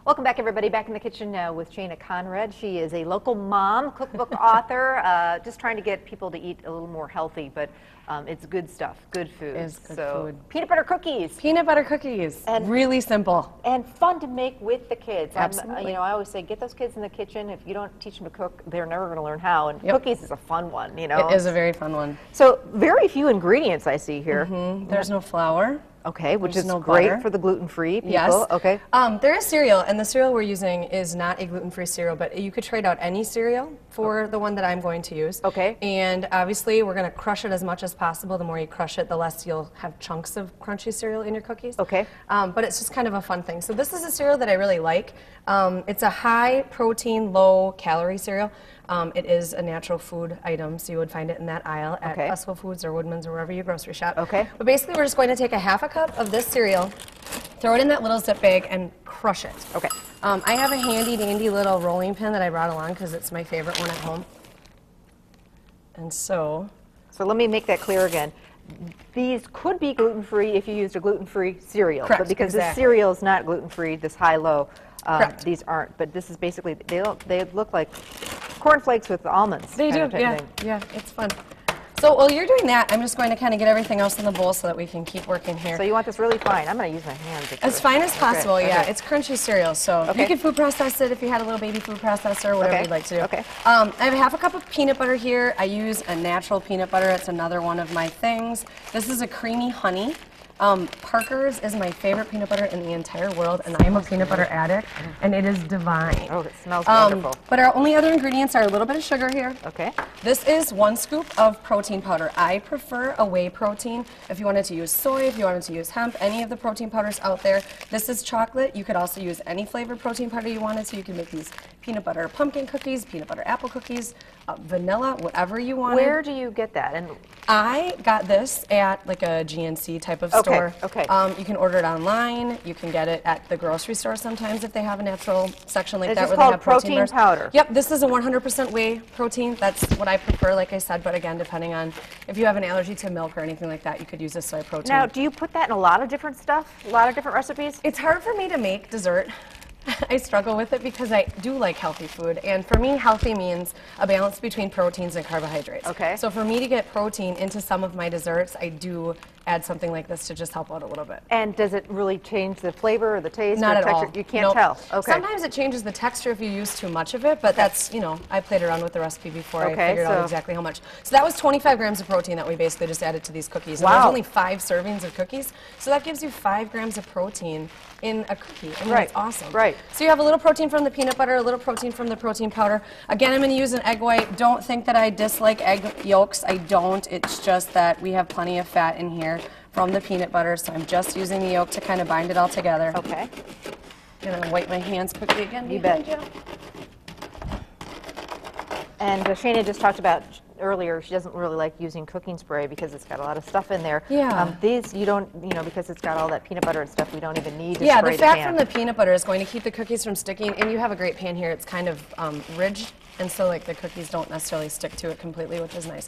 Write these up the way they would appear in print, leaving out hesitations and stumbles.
Welcome back, everybody. Back in the kitchen now with Shana Conradt. She is a local mom, cookbook author, just trying to get people to eat a little more healthy, but it's good stuff, good food. It's good food. Peanut butter cookies. Peanut butter cookies. And really simple. And fun to make with the kids. Absolutely. I always say, get those kids in the kitchen. If you don't teach them to cook, they're never going to learn how. And cookies is a fun one, you know. It is a very fun one. So very few ingredients I see here. There's no flour. Okay, which is no great butter. for the gluten-free people. Yes. Okay. There is cereal, and the cereal we're using is not a gluten-free cereal, but you could trade out any cereal for the one that I'm going to use. Okay. And obviously, we're going to crush it as much as possible. The more you crush it, the less you'll have chunks of crunchy cereal in your cookies. Okay. But it's just kind of a fun thing. So this is a cereal that I really like. It's a high-protein, low-calorie cereal. It is a natural food item, so you would find it in that aisle at Festival Foods or Woodman's or wherever you grocery shop. Okay. But basically, we're just going to take a half a cup of this cereal, throw it in that little zip bag, and crush it. Okay. I have a handy-dandy little rolling pin that I brought along because it's my favorite one at home. And so let me make that clear again. These could be gluten-free if you used a gluten-free cereal. Correct, But because exactly. this cereal is not gluten-free, this high-low, Correct. these aren't. But this is basically, they look like cornflakes with almonds. they do, type yeah, thing. yeah, it's fun. So while you're doing that, I'm just going to kind of get everything else in the bowl so that we can keep working here. So you want this really fine. I'm going to use my hands. As fine as possible, Okay, yeah. okay. It's crunchy cereal, so you could food process it if you had a little baby food processor, whatever you'd like to do. Okay. I have a half a cup of peanut butter here. I use a natural peanut butter. It's another one of my things. This is a creamy honey. Parker's is my favorite peanut butter in the entire world, and I am a peanut butter addict, and it is divine. Oh, it smells wonderful. But our only other ingredients are a little bit of sugar here. Okay. This is 1 scoop of protein powder. I prefer a whey protein. If you wanted to use soy, if you wanted to use hemp, any of the protein powders out there. This is chocolate. You could also use any flavored protein powder you wanted, so you can make these peanut butter pumpkin cookies, peanut butter apple cookies, vanilla, whatever you wanted. Where do you get that? And I got this at like a GNC type of store. Okay. You can order it online. You can get it at the grocery store sometimes if they have a natural section like It's that just where they called have protein bars. powder. Yep, this is a 100% whey protein. That's what I prefer, like I said, but again, depending on if you have an allergy to milk or anything like that, you could use a soy protein. now, do you put that in a lot of different stuff? A lot of different recipes? It's hard for me to make dessert. I struggle with it because I do like healthy food, and for me, healthy means a balance between proteins and carbohydrates. Okay. So for me to get protein into some of my desserts, I do add something like this to just help out a little bit. And does it really change the flavor or the taste Not or at texture? all. You can't Nope. tell. Okay. Sometimes it changes the texture if you use too much of it, but that's, you know, I played around with the recipe before. Okay, I figured so- out exactly how much. So that was 25 grams of protein that we basically just added to these cookies. And Wow. there's only 5 servings of cookies, so that gives you 5 grams of protein in a cookie. I mean, Right, it's awesome. right. So you have a little protein from the peanut butter, a little protein from the protein powder. Again, I'm going to use an egg white. Don't think that I dislike egg yolks. I don't. It's just that we have plenty of fat in here from the peanut butter, so I'm just using the yolk to kind of bind it all together. Okay. I'm going to wipe my hands quickly again. You bet. And Shana just talked about earlier, she doesn't really like using cooking spray because it's got a lot of stuff in there. Yeah. These, you don't, you know, because it's got all that peanut butter and stuff, we don't even need to Yeah, spray the fat pan. from the peanut butter is going to keep the cookies from sticking, and you have a great pan here. It's kind of ridged, and so like the cookies don't necessarily stick to it completely, which is nice.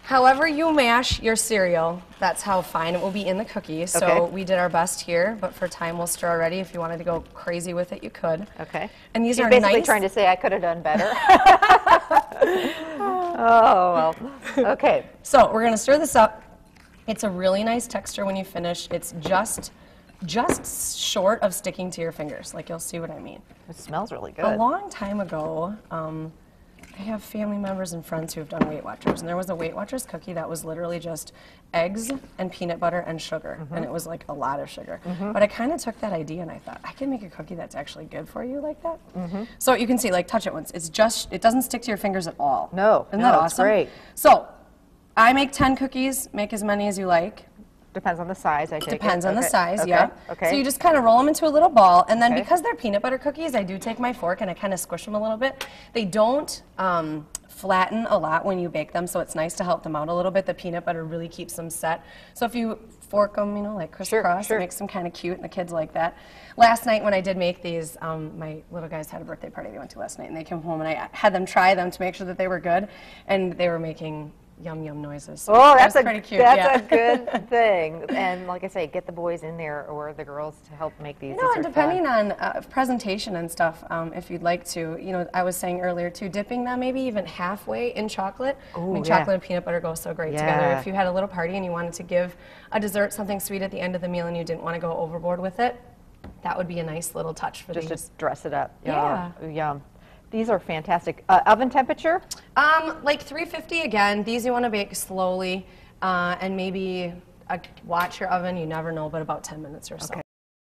However you mash your cereal, that's how fine it will be in the cookies. So Okay. we did our best here, but for time we'll stir already. If you wanted to go crazy with it, you could. Okay. And these She's are basically nice. trying to say I could have done better. Oh, well, okay. So we're going to stir this up. It's a really nice texture when you finish. It's just short of sticking to your fingers. Like, you'll see what I mean. It smells really good. A long time ago, I have family members and friends who have done Weight Watchers, and there was a Weight Watchers cookie that was literally just eggs and peanut butter and sugar, and it was like a lot of sugar. But I kind of took that idea and I thought, I can make a cookie that's actually good for you like that. So you can see, like, touch it once. It's just, it doesn't stick to your fingers at all. No, Isn't no, that it's awesome? great. So I make 10 cookies, make as many as you like. Depends on the size, I take it. Depends on the Okay, size, okay, yeah. Okay. So you just kind of roll them into a little ball, and then Okay. because they're peanut butter cookies, I do take my fork and I kind of squish them a little bit. They don't flatten a lot when you bake them, so it's nice to help them out a little bit. The peanut butter really keeps them set. So if you fork them, you know, like crisscross, sure. it makes them kind of cute, and the kids like that. Last night when I did make these, my little guys had a birthday party they went to last night, and they came home and I had them try them to make sure that they were good, and they were making yum yum noises. So Oh, that's pretty cute. That's a good thing. And like I say, get the boys in there or the girls to help make these. No, and depending on presentation and stuff, if you'd like to, I was saying earlier too, dipping them maybe even halfway in chocolate. Ooh, Chocolate and peanut butter go so great together. Yeah. If you had a little party and you wanted to give a dessert something sweet at the end of the meal and you didn't want to go overboard with it, that would be a nice little touch for Just these. to dress it up. Yeah. Yum. These are fantastic. Oven temperature? Like 350 again. These you want to bake slowly, and maybe watch your oven. You never know, but about 10 minutes or so. Okay.